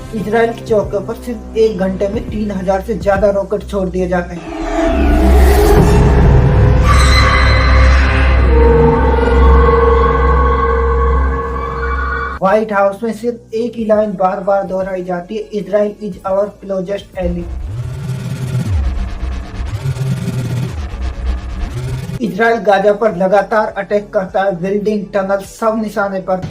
Israel की चौकियों पर सिर्फ 1 घंटे में 3000 से ज्यादा रॉकेट छोड़ दिए जाते हैं। व्हाइट हाउस में सिर्फ एक ही लाइन बार बार दोहराई जाती है, Israel is our closest ally. Israel Gaza पर लगातार अटैक करता है, बिल्डिंग, टनल सब निशाने पर।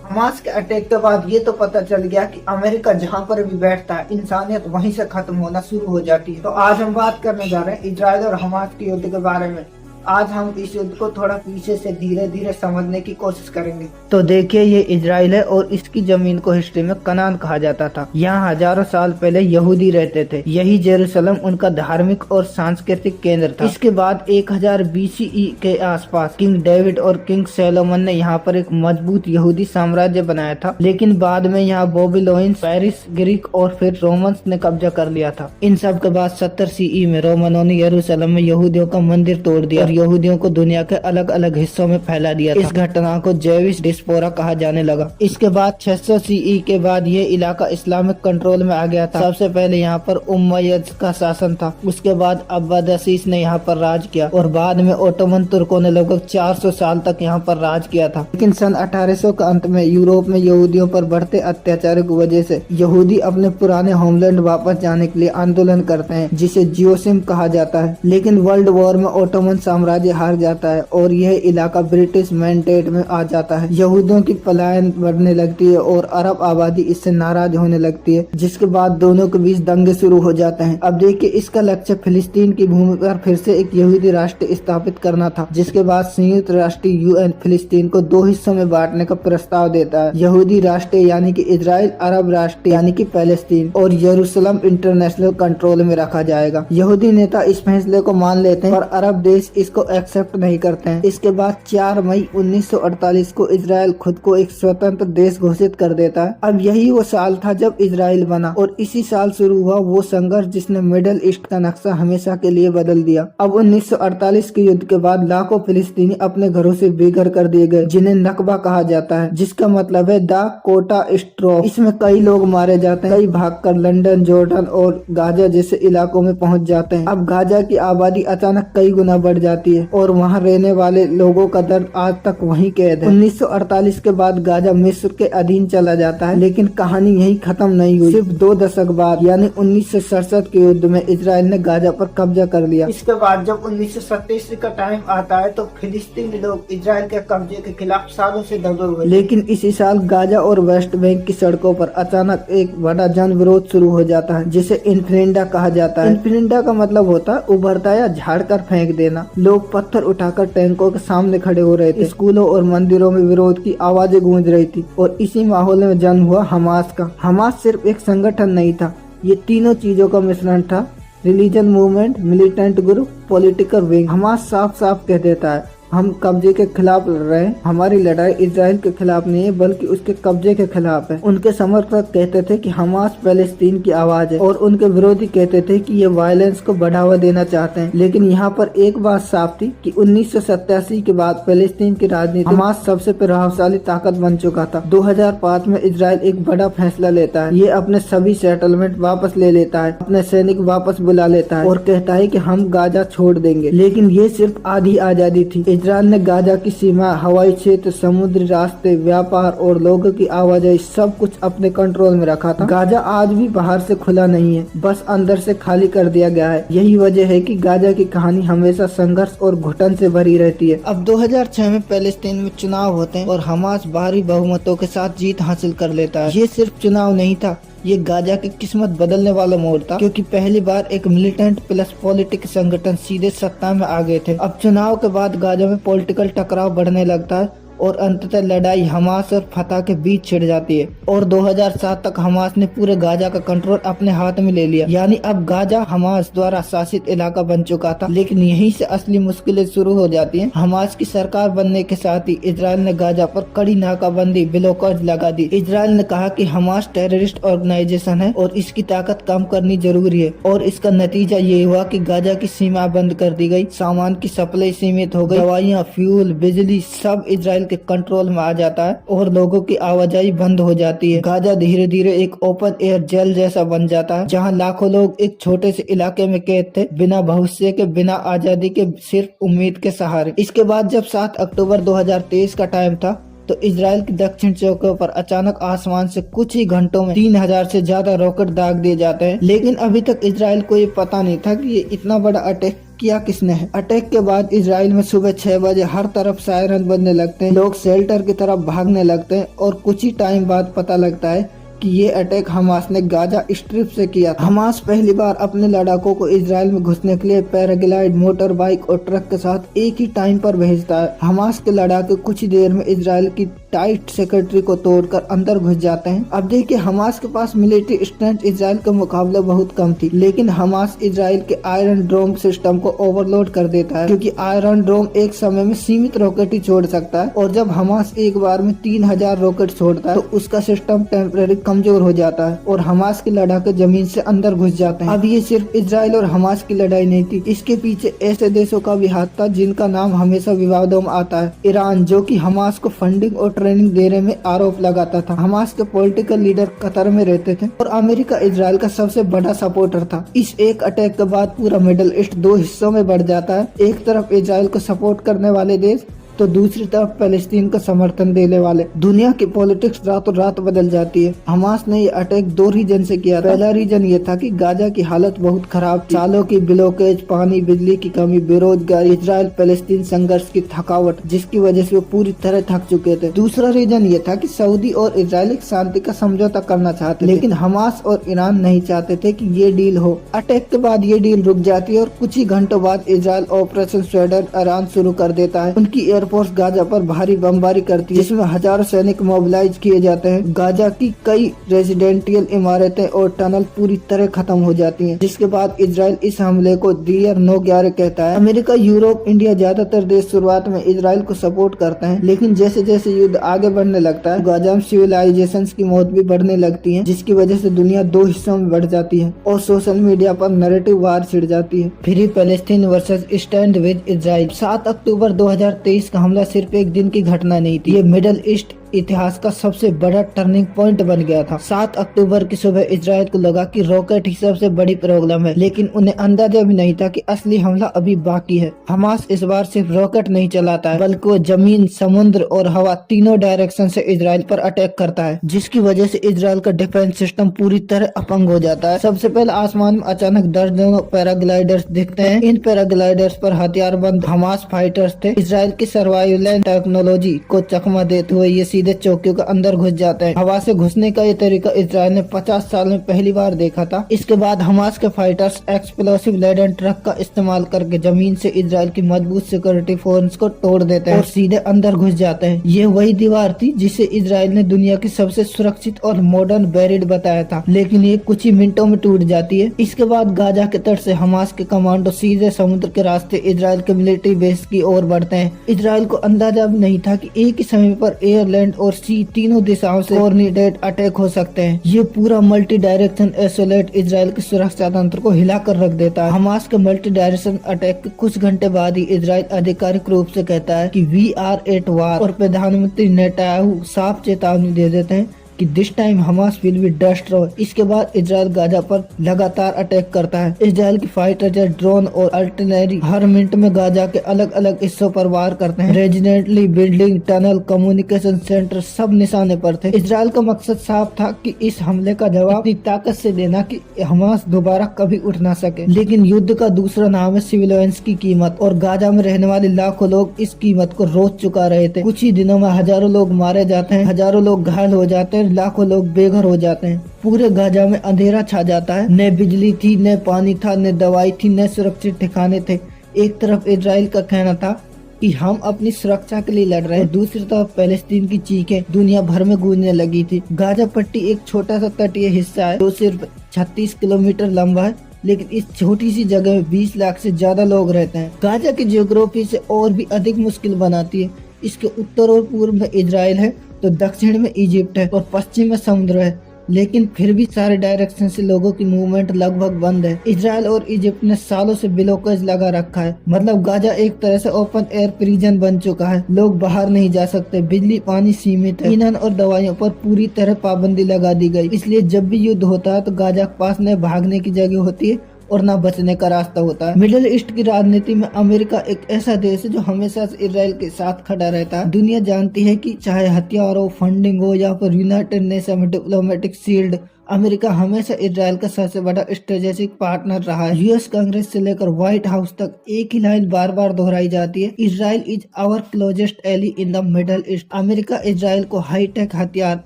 हमास के अटैक के बाद ये तो पता चल गया कि अमेरिका जहां पर भी बैठता है इंसानियत वहीं से खत्म होना शुरू हो जाती है। तो आज हम बात करने जा रहे हैं इजराइल और हमास के युद्ध के बारे में। आज हम इस युद्ध को थोड़ा पीछे से धीरे धीरे समझने की कोशिश करेंगे। तो देखिए, ये इजराइल है और इसकी जमीन को हिस्ट्री में कनान कहा जाता था। यहाँ हजारों साल पहले यहूदी रहते थे। यही जेरूसलम उनका धार्मिक और सांस्कृतिक केंद्र था। इसके बाद 1000 BCE के आसपास किंग डेविड और किंग सोलोमन ने यहाँ पर एक मजबूत यहूदी साम्राज्य बनाया था, लेकिन बाद में यहाँ बेबीलोनियंस, पेरिस, ग्रीक और फिर रोमन्स ने कब्जा कर लिया था। इन सब के बाद 70 CE में रोमनों ने यरूशलेम में यहूदियों का मंदिर तोड़ दिया, यहूदियों को दुनिया के अलग अलग हिस्सों में फैला दिया था। इस घटना को जेविश डिस्पोरा कहा जाने लगा। इसके बाद 600 CE के बाद ये इलाका इस्लामिक कंट्रोल में आ गया था। सबसे पहले यहाँ पर उम्मयद का शासन था, उसके बाद अब्बासीस ने यहाँ पर राज किया और बाद में ओटोमन तुर्कों ने लगभग 400 साल तक यहाँ पर राज किया था। लेकिन सन 1800 के अंत में यूरोप में यहूदियों पर बढ़ते अत्याचार की वजह से यहूदी अपने पुराने होमलैंड वापस जाने के लिए आंदोलन करते हैं, जिसे जियोसिम कहा जाता है। लेकिन वर्ल्ड वॉर में ओटोमन साम्राज्य हार जाता है और यह इलाका ब्रिटिश मैंडेट में आ जाता है। यहूदियों की पलायन बढ़ने लगती है और अरब आबादी इससे नाराज होने लगती है, जिसके बाद दोनों के बीच दंगे शुरू हो जाते हैं। अब देखिए, इसका लक्ष्य फिलिस्तीन की भूमि पर फिर से एक यहूदी राष्ट्र स्थापित करना था, जिसके बाद संयुक्त राष्ट्र UN फिलिस्तीन को 2 हिस्सों में बांटने का प्रस्ताव देता है। यहूदी राष्ट्र यानी कि इजराइल, अरब राष्ट्र यानी कि पैलेस्तीन और यरूशलेम इंटरनेशनल कंट्रोल में रखा जाएगा। यहूदी नेता इस फैसले को मान लेते हैं और अरब देश इसको एक्सेप्ट नहीं करते हैं। इसके बाद 4 मई 1948 को इजराइल खुद को एक स्वतंत्र देश घोषित कर देता है। अब यही वो साल था जब इजराइल बना और इसी साल शुरू हुआ वो संघर्ष जिसने मिडिल ईस्ट का नक्शा हमेशा के लिए बदल दिया। अब 1948 के युद्ध के बाद लाखों फिलिस्तीनी अपने घरों से बेघर कर दिए गए, जिन्हें नकबा कहा जाता है, जिसका मतलब है द कोटा स्ट्रोक। इसमें कई लोग मारे जाते हैं, कई भागकर लंदन, जॉर्डन और गाजा जैसे इलाकों में पहुंच जाते हैं। अब गाजा की आबादी अचानक कई गुना बढ़ जाती है और वहाँ रहने वाले लोगों का दर्द आज तक वहीं कैद है। 1948 के बाद गाजा मिस्र के अधीन चला जाता है, लेकिन कहानी यहीं खत्म नहीं हुई। सिर्फ 2 दशक बाद यानी 1967 के युद्ध में इजराइल ने गाजा पर कब्जा कर लिया। इसके बाद जब 1987 का टाइम आता है तो फिलिस्तीनी लोग इजराइल के कब्जे के खिलाफ सालों से दबे हुए। लेकिन इसी साल गाजा और वेस्ट बैंक की सड़कों पर अचानक एक बड़ा जन विरोध शुरू हो जाता है, जिसे इन्फ्रेंडा कहा जाता है। इन्फ्रेंडा का मतलब होता है उभरता या झाड़कर फेंक देना। लोग पत्थर उठाकर टैंकों के सामने खड़े हो रहे थे। स्कूलों और मंदिरों में विरोध की आवाजें गूंज रही थी और इसी माहौल में जन्म हुआ हमास का। हमास सिर्फ एक संगठन नहीं था, ये तीनों चीजों का मिश्रण था: religion movement, militant group, political wing. Hamas साफ साफ कह देता है, हम कब्जे के खिलाफ लड़ रहे हैं। हमारी लड़ाई इजराइल के खिलाफ नहीं है बल्कि उसके कब्जे के खिलाफ है। उनके समर्थक कहते थे कि हमास पैलेस्तीन की आवाज है और उनके विरोधी कहते थे कि ये वायलेंस को बढ़ावा देना चाहते हैं। लेकिन यहाँ पर एक बात साफ थी कि 1987 के बाद पैलेस्तीन की राजनीति हमास सबसे प्रभावशाली ताकत बन चुका था। 2005 में इजराइल एक बड़ा फैसला लेता है। ये अपने सभी सेटलमेंट वापस ले लेता है, अपने सैनिक वापस बुला लेता है और कहता है कि हम गाजा छोड़ देंगे। लेकिन ये सिर्फ आधी आजादी थी। इजराइल ने गाजा की सीमा, हवाई क्षेत्र, समुद्री रास्ते, व्यापार और लोगों की आवाजाही सब कुछ अपने कंट्रोल में रखा था। गाजा आज भी बाहर से खुला नहीं है, बस अंदर से खाली कर दिया गया है। यही वजह है कि गाजा की कहानी हमेशा संघर्ष और घुटन से भरी रहती है। अब 2006 में पैलेस्तीन में चुनाव होते हैं और हमास भारी बहुमतों के साथ जीत हासिल कर लेता है। ये सिर्फ चुनाव नहीं था, ये गाजा की किस्मत बदलने वाला मोड़ था, क्योंकि पहली बार एक मिलिटेंट प्लस पॉलिटिक संगठन सीधे सत्ता में आ गए थे। अब चुनाव के बाद गाजा में पॉलिटिकल टकराव बढ़ने लगता है और अंततः लड़ाई हमास और फतह के बीच छिड़ जाती है और 2007 तक हमास ने पूरे गाजा का कंट्रोल अपने हाथ में ले लिया। यानी अब गाजा हमास द्वारा शासित इलाका बन चुका था। लेकिन यहीं से असली मुश्किलें शुरू हो जाती हैं। हमास की सरकार बनने के साथ ही इजराइल ने गाजा पर कड़ी नाकाबंदी ब्लॉकेज लगा दी। इजराइल ने कहा कि हमास टेररिस्ट ऑर्गेनाइजेशन है और इसकी ताकत कम करनी जरूरी है और इसका नतीजा ये हुआ कि गाजा की सीमा बंद कर दी गई, सामान की सप्लाई सीमित हो गई, दवाइयाँ, फ्यूल, बिजली सब इजराइल के कंट्रोल में आ जाता है और लोगों की आवाजाही बंद हो जाती है। गाजा धीरे धीरे एक ओपन एयर जेल जैसा बन जाता है जहां लाखों लोग एक छोटे से इलाके में कैद थे, बिना भविष्य के, बिना आजादी के, सिर्फ उम्मीद के सहारे। इसके बाद जब 7 अक्टूबर 2023 का टाइम था तो इजराइल की दक्षिण चौकियों पर अचानक आसमान से कुछ ही घंटों में 3000 से ज्यादा रॉकेट दाग दिए जाते हैं। लेकिन अभी तक इजराइल को ये पता नहीं था कि ये इतना बड़ा अटैक किया किसने है। अटैक के बाद इजराइल में सुबह 6 बजे हर तरफ सायरन बजने लगते हैं, लोग शेल्टर की तरफ भागने लगते हैं और कुछ ही टाइम बाद पता लगता है कि ये अटैक हमास ने गाजा स्ट्रिप से किया था। हमास पहली बार अपने लड़ाकों को इजराइल में घुसने के लिए पैराग्लाइड, मोटर बाइक और ट्रक के साथ एक ही टाइम पर भेजता है। हमास के लड़ाके कुछ ही देर में इजराइल की टाइट सिक्योरिटी को तोड़कर अंदर घुस जाते हैं। अब देखिए, हमास के पास मिलिट्री स्ट्रेंथ इजराइल के मुकाबले बहुत कम थी, लेकिन हमास इजराइल के आयरन ड्रोम सिस्टम को ओवरलोड कर देता है क्योंकि आयरन ड्रोम एक समय में सीमित रॉकेट ही छोड़ सकता है और जब हमास एक बार में 3000 रॉकेट छोड़ता है तो उसका सिस्टम टेम्परेरी कमजोर हो जाता है और हमास के लड़ाके जमीन से अंदर घुस जाते हैं। अब ये सिर्फ इजराइल और हमास की लड़ाई नहीं थी, इसके पीछे ऐसे देशों का भी हाथ था जिनका नाम हमेशा विवादों में आता है। ईरान, जो कि हमास को फंडिंग और ट्रेनिंग देने में आरोप लगाता था। हमास के पॉलिटिकल लीडर कतर में रहते थे और अमेरिका इजराइल का सबसे बड़ा सपोर्टर था। इस एक अटैक के बाद पूरा मिडिल ईस्ट 2 हिस्सों में बढ़ जाता है। एक तरफ इजराइल को सपोर्ट करने वाले देश तो दूसरी तरफ पैलेस्टीन का समर्थन देने वाले। दुनिया की पॉलिटिक्स रातों रात बदल जाती है। हमास ने ये अटैक 2 रीजन से किया। पहला रीजन ये था कि गाजा की हालत बहुत खराब थी, सालों की ब्लॉकेज, पानी, बिजली की कमी, बेरोजगारी, इजराइल पैलेस्टीन संघर्ष की थकावट, जिसकी वजह से वो पूरी तरह थक चुके थे। दूसरा रीजन ये था कि सऊदी और इजराइल एक शांति का समझौता करना चाहते, लेकिन हमास और ईरान नहीं चाहते थे कि ये डील हो। अटैक के बाद ये डील रुक जाती है और कुछ ही घंटों बाद इजराइल ऑपरेशन स्वेडन ईरान शुरू कर देता है। उनकी एयरफोर्स गाजा पर भारी बमबारी करती है जिसमें हजारों सैनिक मोबिलाइज किए जाते हैं। गाजा की कई रेजिडेंशियल इमारतें और टनल पूरी तरह खत्म हो जाती हैं, जिसके बाद इजराइल इस हमले को दियर 9/11 कहता है। अमेरिका, यूरोप, इंडिया, ज्यादातर देश शुरुआत में इजराइल को सपोर्ट करते हैं, लेकिन जैसे जैसे युद्ध आगे बढ़ने लगता है गाजा में सिविलाइजेशन की मौत भी बढ़ने लगती है, जिसकी वजह से दुनिया 2 हिस्सों में बढ़ जाती है और सोशल मीडिया पर नैरेटिव वार छिड़ जाती है। Free Palestine versus stand with Israel. 7 अक्टूबर 2023 का हमला सिर्फ एक दिन की घटना नहीं थी, ये मिडिल ईस्ट इतिहास का सबसे बड़ा टर्निंग पॉइंट बन गया था। 7 अक्टूबर की सुबह इजराइल को लगा कि रॉकेट ही सबसे बड़ी प्रॉब्लम है, लेकिन उन्हें अंदाजा भी नहीं था कि असली हमला अभी बाकी है। हमास इस बार सिर्फ रॉकेट नहीं चलाता है, बल्कि वो जमीन, समुद्र और हवा तीनों डायरेक्शन से इजराइल पर अटैक करता है, जिसकी वजह से इजराइल का डिफेंस सिस्टम पूरी तरह अपंग हो जाता है। सबसे पहले आसमान में अचानक दर्जनों पैराग्लाइडर्स दिखते हैं। इन पैराग्लाइडर्स पर हथियारबंद हमास फाइटर्स थे। इजराइल की सर्वाइलेंस टेक्नोलॉजी को चकमा देते हुए ये सीधे चौकियों के अंदर घुस जाते हैं। हवा से घुसने का ये तरीका इजराइल ने 50 साल में पहली बार देखा था। इसके बाद हमास के फाइटर्स एक्सप्लोसिव लेडन ट्रक का इस्तेमाल करके जमीन से इजराइल की मजबूत सिक्योरिटी फोर्स को तोड़ देते हैं और सीधे अंदर घुस जाते हैं। ये वही दीवार थी जिसे इजराइल ने दुनिया की सबसे सुरक्षित और मॉडर्न बैरियर बताया था, लेकिन ये कुछ ही मिनटों में टूट जाती है। इसके बाद गाजा के तट से हमास के कमांडो सीधे समुद्र के रास्ते इजराइल के मिलिट्री बेस की ओर बढ़ते हैं। इजराइल को अंदाजा भी नहीं था कि एक ही समय पर एयर, लैंड और सी तीनों दिशाओं से कोऑर्डिनेटेड अटैक हो सकते हैं। ये पूरा मल्टी डायरेक्शन एसोलेट इजराइल के सुरक्षा तंत्र को हिलाकर रख देता है। हमास के मल्टी डायरेक्शन अटैक के कुछ घंटे बाद ही इजराइल आधिकारिक रूप से कहता है कि वी आर एट वार और प्रधानमंत्री नेतन्याहू साफ चेतावनी दे देते हैं कि this time Hamas will be destroy. इसके बाद इजराइल गाजा पर लगातार अटैक करता है। इजराइल की फाइटर जेट, ड्रोन और आर्टिलरी हर मिनट में गाजा के अलग अलग हिस्सों पर वार करते हैं। रेजिडेंटली बिल्डिंग, टनल, कम्युनिकेशन सेंटर सब निशाने पर थे। इजराइल का मकसद साफ था कि इस हमले का जवाब इतनी ताकत से देना कि हमास दोबारा कभी उठ ना सके। लेकिन युद्ध का दूसरा नाम है सिविलियंस की कीमत, और गाजा में रहने वाले लाखों लोग इस कीमत को रोज चुका रहे थे। कुछ ही दिनों में हजारों लोग मारे जाते हैं, हजारों लोग घायल हो जाते हैं, लाखों लोग बेघर हो जाते हैं। पूरे गाजा में अंधेरा छा जाता है। न बिजली थी, न पानी था, न दवाई थी, न सुरक्षित ठिकाने थे। एक तरफ इजराइल का कहना था कि हम अपनी सुरक्षा के लिए लड़ रहे हैं। दूसरी तरफ पैलेस्टीन की चीखें दुनिया भर में गूंजने लगी थी। गाजा पट्टी एक छोटा सा तटीय हिस्सा है जो सिर्फ 36 किलोमीटर लंबा है, लेकिन इस छोटी सी जगह में 20 लाख से ज्यादा लोग रहते हैं। गाजा की ज्योग्राफी से और भी अधिक मुश्किल बनाती है। इसके उत्तर और पूर्व में इजराइल है, तो दक्षिण में इजिप्ट है और पश्चिम में समुद्र है, लेकिन फिर भी सारे डायरेक्शन से लोगों की मूवमेंट लगभग बंद है। इजराइल और इजिप्ट ने सालों से ब्लॉकेज लगा रखा है, मतलब गाजा एक तरह से ओपन एयर प्रिजन बन चुका है। लोग बाहर नहीं जा सकते, बिजली पानी सीमित है, ईंधन और दवाइयों पर पूरी तरह पाबंदी लगा दी गई। इसलिए जब भी युद्ध होता है तो गाजा के पास न भागने की जगह होती है और न बचने का रास्ता होता है। मिडिल ईस्ट की राजनीति में अमेरिका एक ऐसा देश है जो हमेशा से इजराइल के साथ खड़ा रहता है। दुनिया जानती है कि चाहे हथियार हो, फंडिंग हो या फिर यूनाइटेड नेशन में डिप्लोमेटिक शील्ड, अमेरिका हमेशा इजराइल का सबसे बड़ा स्ट्रेटेजिक पार्टनर रहा है। यूएस कांग्रेस से लेकर व्हाइट हाउस तक एक ही लाइन बार बार दोहराई जाती है, Israel is our closest ally in the Middle East. America Israel को हाईटेक हथियार,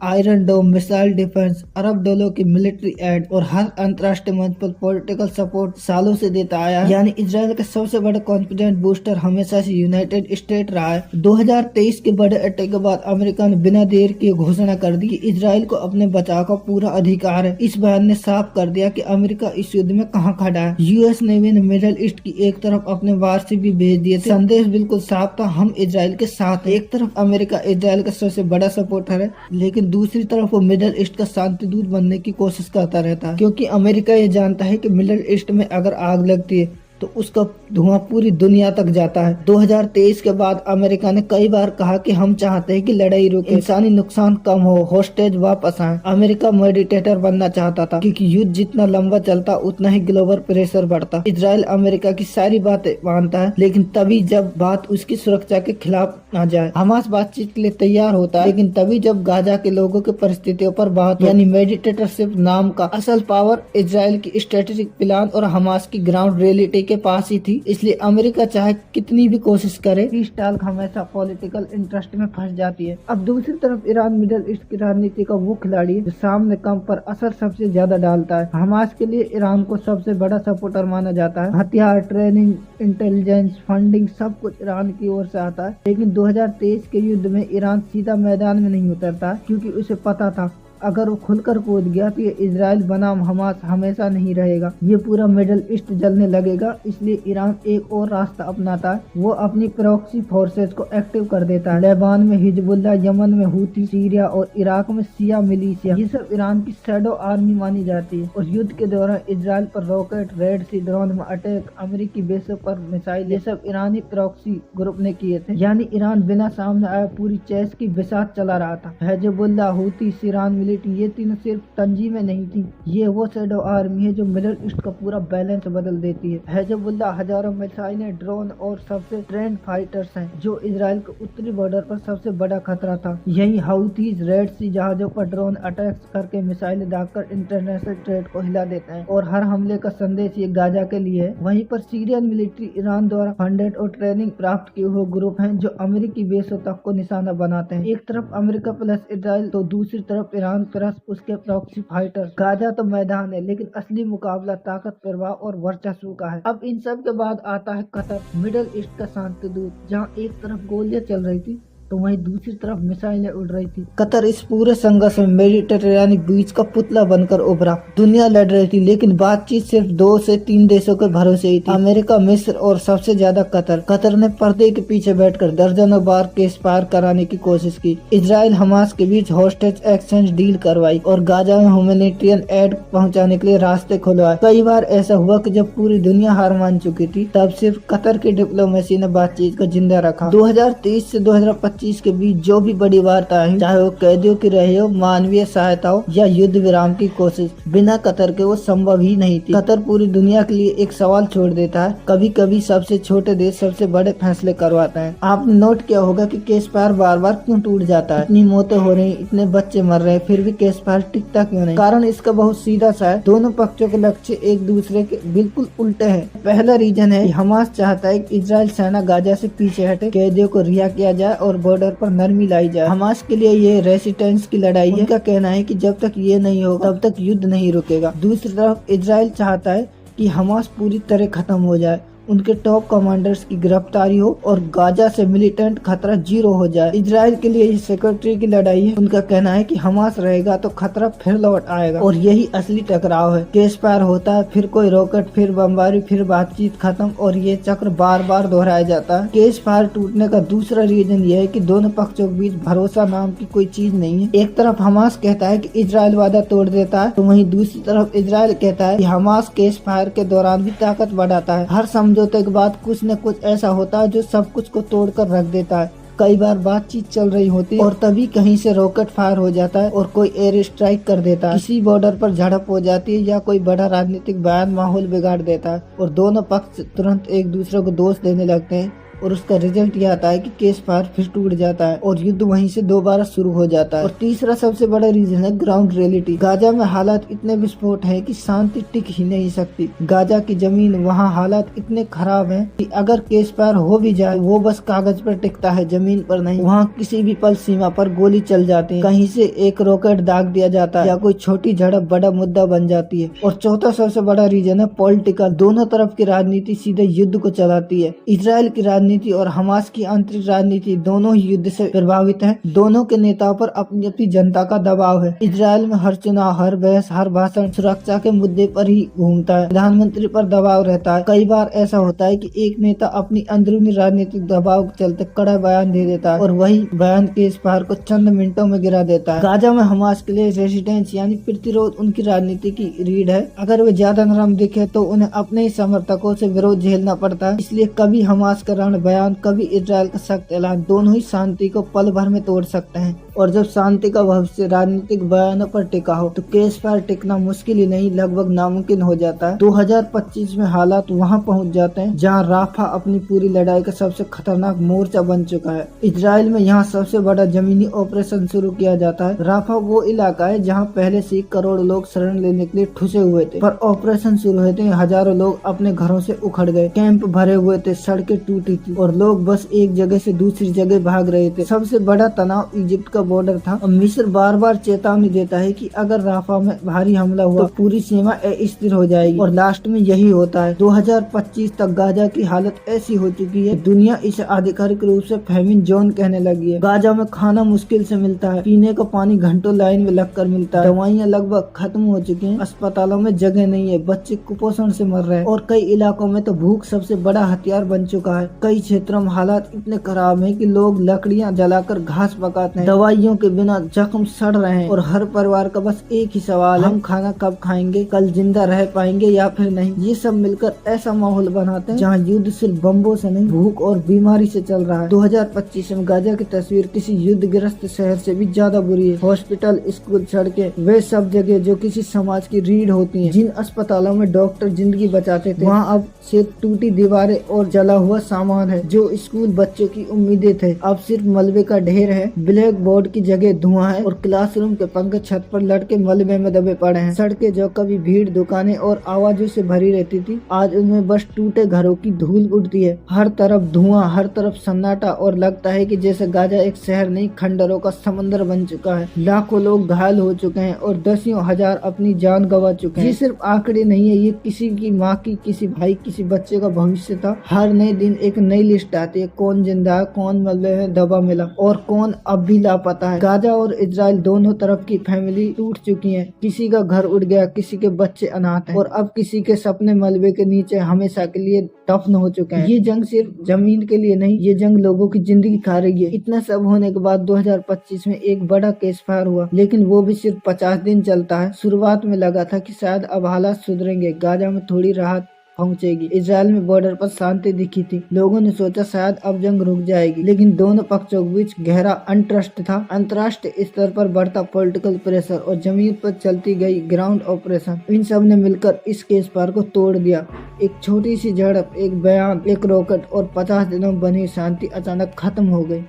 आयरन डोम मिसाइल डिफेंस, अरब डॉलर की मिलिट्री एड और हर अंतर्राष्ट्रीय मंच पर पॉलिटिकल सपोर्ट सालों से देता आया है। यानी इजराइल का सबसे बड़ा कॉन्फिडेंट बूस्टर हमेशा से यूनाइटेड स्टेट रहा है। 2023 के बड़े अटैक के बाद अमेरिका ने बिना देर किए घोषणा कर दी कि इजराइल को अपने बचाव का पूरा अधिकार है। इस बयान ने साफ कर दिया कि अमेरिका इस युद्ध में कहां खड़ा है। यूएस नेवी ने मिडिल ईस्ट की एक तरफ अपने वारसी भी भेज दिए थे। संदेश बिल्कुल साफ था, हम इजराइल के साथ हैं। एक तरफ अमेरिका इजराइल का सबसे बड़ा सपोर्टर है, लेकिन दूसरी तरफ वो मिडिल ईस्ट का शांति दूत बनने की कोशिश करता रहता है, क्योंकि अमेरिका ये जानता है कि मिडिल ईस्ट में अगर आग लगती है तो उसका धुआं पूरी दुनिया तक जाता है। 2023 के बाद अमेरिका ने कई बार कहा कि हम चाहते हैं कि लड़ाई रुके, इंसानी नुकसान कम हो, होस्टेज वापस आए। अमेरिका मेडिटेटर बनना चाहता था, क्योंकि युद्ध जितना लंबा चलता उतना ही ग्लोबल प्रेशर बढ़ता। इजराइल अमेरिका की सारी बातें मानता है, लेकिन तभी जब बात उसकी सुरक्षा के खिलाफ ना जाए। हमास बातचीत के लिए तैयार होता है, लेकिन तभी जब गाजा के लोगों की परिस्थितियों पर बात, यानी मेडिटेटरशिप नाम का असल पावर इजराइल की स्ट्रेटेजिक प्लान और हमास की ग्राउंड रियलिटी के पास ही थी। इसलिए अमेरिका चाहे कितनी भी कोशिश करे, पीस टॉक हमेशा पॉलिटिकल इंटरेस्ट में फंस जाती है। अब दूसरी तरफ ईरान मिडिल ईस्ट की राजनीति का वो खिलाड़ी है जो सामने कम पर असर सबसे ज्यादा डालता है। हमास के लिए ईरान को सबसे बड़ा सपोर्टर माना जाता है। हथियार, ट्रेनिंग, इंटेलिजेंस, फंडिंग सब कुछ ईरान की ओर से आता है। लेकिन 2023 के युद्ध में ईरान सीधा मैदान में नहीं उतरता, क्योंकि उसे पता था अगर वो खुलकर कूद गया तो ये इजराइल बनाम हमास हमेशा नहीं रहेगा, ये पूरा मिडिल ईस्ट जलने लगेगा। इसलिए ईरान एक और रास्ता अपनाता है, वो अपनी प्रॉक्सी फोर्सेस को एक्टिव कर देता है। लेबान में हिजबुल्लाह, यमन में हूती, सीरिया और इराक में शिया मिलिशिया, ये सब ईरान की शैडो आर्मी मानी जाती है। और युद्ध के दौरान इजराइल पर रॉकेट, रेड सी ड्रोन में अटैक, अमेरिकी बेसों पर मिसाइल, ये सब ईरानी प्रॉक्सी ग्रुप ने किए थे। यानी ईरान बिना सामने आए पूरी चेस की बिसात चला रहा था। हिजबुल्लाह, हूती, सीरियन ये तीनों सिर्फ तंजीमें नहीं थी, ये वो शैडो आर्मी है जो मिडिल ईस्ट का पूरा बैलेंस बदल देती है। हिजबुल्लाह हजारों मिसाइलें, ड्रोन और सबसे ट्रेंड फाइटर्स हैं, जो इजराइल के उत्तरी बॉर्डर पर सबसे बड़ा खतरा था। यही हाउथीज रेड सी जहाजों पर ड्रोन अटैक्स करके मिसाइलें दागकर इंटरनेशनल ट्रेड को हिला देते हैं, और हर हमले का संदेश ये गाजा के लिए है। वहीं पर सीरियन मिलिट्री ईरान द्वारा फंडेड और ट्रेनिंग प्राप्त किए हुए ग्रुप हैं जो अमेरिकी बेसों तक को निशाना बनाते हैं। एक तरफ अमेरिका प्लस इजराइल, तो दूसरी तरफ ईरान प्लस उसके प्रॉक्सी फाइटर। गाजा तो मैदान है, लेकिन असली मुकाबला ताकत, प्रभाव और वर्चस्व का है। अब इन सब के बाद आता है कतर, मिडिल ईस्ट का शांति दूत, जहाँ एक तरफ गोलियां चल रही थी तो वहीं दूसरी तरफ मिसाइलें उड़ रही थी। कतर इस पूरे संघर्ष में मेडिटेरेनियन बीच का पुतला बनकर उभरा। दुनिया लड़ रही थी, लेकिन बातचीत सिर्फ 2 से 3 देशों के भरोसे ही थी, अमेरिका, मिस्र और सबसे ज्यादा कतर। कतर ने पर्दे के पीछे बैठकर दर्जनों बार केस पार कराने की कोशिश की। इजराइल हमास के बीच हॉस्टेज एक्सचेंज डील करवाई और गाजा में ह्यूमैनिटेरियन एड पहुंचाने के लिए रास्ते खुलवाए। कई बार ऐसा हुआ कि जब पूरी दुनिया हार मान चुकी थी, तब सिर्फ कतर की डिप्लोमेसी ने बातचीत को जिंदा रखा। 2023 से 2025 के बीच जो भी बड़ी वार्ता आई, चाहे वो कैदियों की रही हो, मानवीय सहायता हो या युद्ध विराम की कोशिश, बिना कतर के वो संभव ही नहीं थी। कतर पूरी दुनिया के लिए एक सवाल छोड़ देता है, कभी कभी सबसे छोटे देश सबसे बड़े फैसले करवाते हैं। आपने नोट किया होगा कि केस फायर बार बार क्यों टूट जाता है, इतनी मौतें हो रही, इतने बच्चे मर रहे हैं, फिर भी केस फायर टिकता क्यों नहीं? कारण इसका बहुत सीधा सा है, दोनों पक्षों के लक्ष्य एक दूसरे के बिल्कुल उल्टे हैं। पहला रीजन है हमास चाहता है कि इजराइल सेना गाजा से पीछे हटे, कैदियों को रिहा किया जाए और बॉर्डर पर नरमी लाई जाए। हमास के लिए ये रेसिस्टेंस की लड़ाई है। उनका कहना है कि जब तक ये नहीं होगा तब तक युद्ध नहीं रुकेगा। दूसरी तरफ इजराइल चाहता है कि हमास पूरी तरह खत्म हो जाए उनके टॉप कमांडर्स की गिरफ्तारी हो और गाजा से मिलिटेंट खतरा जीरो हो जाए। इजराइल के लिए ये सिक्योरिटी की लड़ाई है। उनका कहना है कि हमास रहेगा तो खतरा फिर लौट आएगा और यही असली टकराव है। केस फायर होता है, फिर कोई रॉकेट, फिर बमबारी, फिर बातचीत खत्म और ये चक्र बार बार दोहराया जाता है। केस फायर टूटने का दूसरा रीजन ये है कि दोनों पक्षों के बीच भरोसा नाम की कोई चीज नहीं है। एक तरफ हमास कहता है कि इजराइल वादा तोड़ देता है, तो वहीं दूसरी तरफ इजराइल कहता है कि हमास केस फायर के दौरान भी ताकत बढ़ाता है। हर समझौते के बाद कुछ न कुछ ऐसा होता है जो सब कुछ को तोड़कर रख देता है। कई बार बातचीत चल रही होती है और तभी कहीं से रॉकेट फायर हो जाता है और कोई एयर स्ट्राइक कर देता है। किसी बॉर्डर पर झड़प हो जाती है या कोई बड़ा राजनीतिक बयान माहौल बिगाड़ देता है और दोनों पक्ष तुरंत एक दूसरे को दोष देने लगते हैं और उसका रिजल्ट यह आता है कि केस फायर फिर टूट जाता है और युद्ध वहीं से दोबारा शुरू हो जाता है। और तीसरा सबसे बड़ा रीजन है ग्राउंड रियलिटी। गाजा में हालात इतने विस्फोट हैं कि शांति टिक ही नहीं सकती। गाजा की जमीन, वहाँ हालात इतने खराब हैं कि अगर केस फायर हो भी जाए वो बस कागज पर टिकता है, जमीन पर नहीं। वहाँ किसी भी पल सीमा पर गोली चल जाती है, कहीं से एक रॉकेट दाग दिया जाता है या कोई छोटी झड़प बड़ा मुद्दा बन जाती है। और चौथा सबसे बड़ा रीजन है पॉलिटिकल। दोनों तरफ की राजनीति सीधे युद्ध को चलाती है। इजराइल की राजनीति और हमास की आंतरिक राजनीति दोनों ही युद्ध से प्रभावित हैं। दोनों के नेताओं पर अपनी अपनी जनता का दबाव है। इजराइल में हर चुनाव, हर बहस, हर भाषण सुरक्षा के मुद्दे पर ही घूमता है। प्रधानमंत्री पर दबाव रहता है। कई बार ऐसा होता है कि एक नेता अपनी अंदरूनी राजनीतिक दबाव के चलते कड़ा बयान दे देता है और वही बयान केस फायर को चंद मिनटों में गिरा देता है। गाजा में हमास के लिए रेजिस्टेंस यानी प्रतिरोध उनकी राजनीति की रीढ़ है। अगर वे ज्यादा नरम दिखे तो उन्हें अपने ही समर्थकों से विरोध झेलना पड़ता है। इसलिए कभी हमास का बयान, कभी इजराइल का सख्त ऐलान, दोनों ही शांति को पल भर में तोड़ सकते हैं। और जब शांति का भविष्य राजनीतिक बयानों पर टिका हो तो केस फायर टिकना मुश्किल ही नहीं, लगभग नामुमकिन हो जाता है। 2025 में हालात वहां पहुंच जाते हैं जहां राफा अपनी पूरी लड़ाई का सबसे खतरनाक मोर्चा बन चुका है। इजराइल में यहां सबसे बड़ा जमीनी ऑपरेशन शुरू किया जाता है। राफा वो इलाका है जहां पहले से करोड़ लोग शरण लेने के लिए ठुसे हुए थे, पर ऑपरेशन शुरू होते ही हजारों लोग अपने घरों से उखड़ गए। कैंप भरे हुए थे, सड़कें टूटी थी और लोग बस एक जगह से दूसरी जगह भाग रहे थे। सबसे बड़ा तनाव इजिप्ट का बॉर्डर था और मिस्र बार बार चेतावनी देता है कि अगर राफा में भारी हमला हुआ तो पूरी सीमा अस्थिर हो जाएगी और लास्ट में यही होता है। 2025 तक गाजा की हालत ऐसी हो चुकी है, दुनिया इसे आधिकारिक रूप से फेमिन जोन कहने लगी है। गाजा में खाना मुश्किल से मिलता है, पीने का पानी घंटों लाइन में लगकर मिलता है, दवाइयाँ लगभग खत्म हो चुकी हैं, अस्पतालों में जगह नहीं है, बच्चे कुपोषण से मर रहे हैं और कई इलाकों में तो भूख सबसे बड़ा हथियार बन चुका है। कई क्षेत्रों में हालात इतने खराब हैं कि लोग लकड़ियां जलाकर घास पकाते हैं, दवाइयों के बिना जख्म सड़ रहे हैं और हर परिवार का बस एक ही सवाल है, हम खाना कब खाएंगे, कल जिंदा रह पाएंगे या फिर नहीं। ये सब मिलकर ऐसा माहौल बनाते हैं जहाँ युद्ध सिर्फ बम्बों से नहीं, भूख और बीमारी से चल रहा है। 2025 में गाजा की तस्वीर किसी युद्धग्रस्त शहर से भी ज्यादा बुरी है। हॉस्पिटल, स्कूल, सड़कें, वे सब जगह जो किसी समाज की रीढ़ होती है। जिन अस्पतालों में डॉक्टर जिंदगी बचाते थे वहाँ अब सिर्फ टूटी दीवारें और जला हुआ सामान है। जो स्कूल बच्चों की उम्मीदें थे अब सिर्फ मलबे का ढेर है। ब्लैक बोर्ड की जगह धुआं है और क्लासरूम के पंखे छत पर लटके मलबे में दबे पड़े हैं। सड़कें जो कभी भीड़, दुकानें और आवाजों से भरी रहती थी आज उनमें बस टूटे घरों की धूल उड़ती है। हर तरफ धुआं, हर तरफ सन्नाटा और लगता है कि जैसे गाजा एक शहर नहीं खंडरों का समंदर बन चुका है। लाखों लोग घायल हो चुके हैं और दसियों हजार अपनी जान गंवा चुके हैं। ये सिर्फ आंकड़े नहीं है, ये किसी की माँ की, किसी भाई, किसी बच्चे का भविष्य था। हर नए दिन एक नई लिस्ट आती है, कौन जिंदा है, कौन मलबे में दबा मिला और कौन अब भी लापता है। गाजा और इजराइल दोनों तरफ की फैमिली टूट चुकी है। किसी का घर उड़ गया, किसी के बच्चे अनाथ हैं और अब किसी के सपने मलबे के नीचे हमेशा के लिए दफन हो चुके हैं। ये जंग सिर्फ जमीन के लिए नहीं, ये जंग लोगों की जिंदगी खा रही है। इतना सब होने के बाद 2025 में एक बड़ा केस फायर हुआ, लेकिन वो भी सिर्फ 50 दिन चलता है। शुरुआत में लगा था कि शायद अब हालात सुधरेंगे, गाजा में थोड़ी राहत पहुंचेगी। इजराइल में बॉर्डर पर शांति दिखी थी, लोगों ने सोचा शायद अब जंग रुक जाएगी, लेकिन दोनों पक्षों के बीच गहरा अनट्रस्ट था। अंतर्राष्ट्रीय स्तर पर बढ़ता पॉलिटिकल प्रेशर और जमीन पर चलती गई ग्राउंड ऑपरेशन, इन सब ने मिलकर इस केस पार को तोड़ दिया। एक छोटी सी झड़प, एक बयान, एक रॉकेट और 50 दिनों बनी शांति अचानक खत्म हो गई।